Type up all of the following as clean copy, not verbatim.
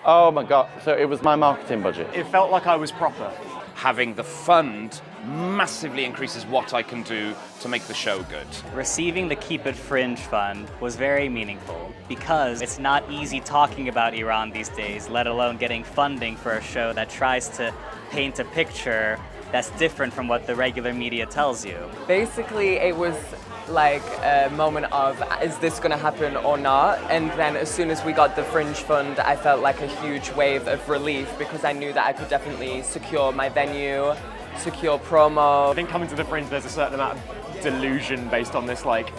Oh my God, so it was my marketing budget. It felt like I was proper. Having the fund massively increases what I can do to make the show good. Receiving the Keep It Fringe fund was very meaningful because it's not easy talking about Iran these days, let alone getting funding for a show that tries to paint a picture that's different from what the regular media tells you. Basically, it was like a moment of, is this going to happen or not? And then as soon as we got the Fringe fund, I felt like a huge wave of relief because I knew that I could definitely secure my venue, secure promo. I think coming to the Fringe, there's a certain amount of delusion based on this, like,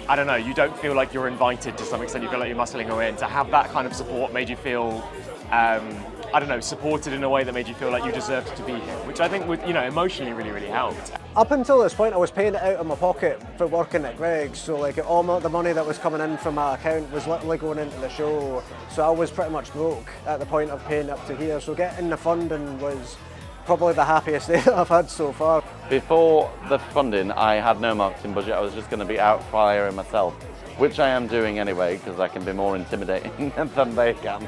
I don't know, you don't feel like you're invited to some extent, you feel like you're muscling your way in. To have that kind of support made you feel, I don't know, supported in a way that made you feel like you deserved to be here, which I think would, emotionally really helped. Up until this point, I was paying it out of my pocket for working at Greg's, so like all the money that was coming in from my account was literally going into the show. So I was pretty much broke at the point of paying up to here. So getting the funding was probably the happiest day that I've had so far. Before the funding, I had no marketing budget. I was just going to be out flyering myself, which I am doing anyway because I can be more intimidating than they can.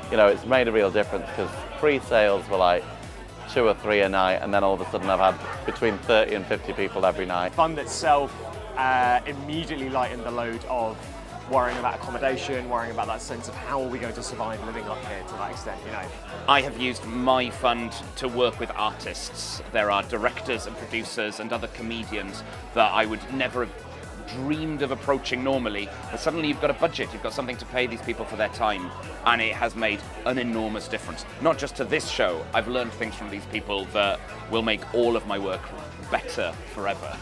It's made a real difference because pre-sales were like 2 or 3 a night, and then all of a sudden I've had between 30 and 50 people every night. Fund itself immediately lightened the load of worrying about accommodation, worrying about that sense of how are we going to survive living up here to that extent, I have used my fund to work with artists. There are directors and producers and other comedians that I would never have dreamed of approaching normally, but suddenly you've got a budget, you've got something to pay these people for their time, and it has made an enormous difference. Not just to this show, I've learned things from these people that will make all of my work better forever.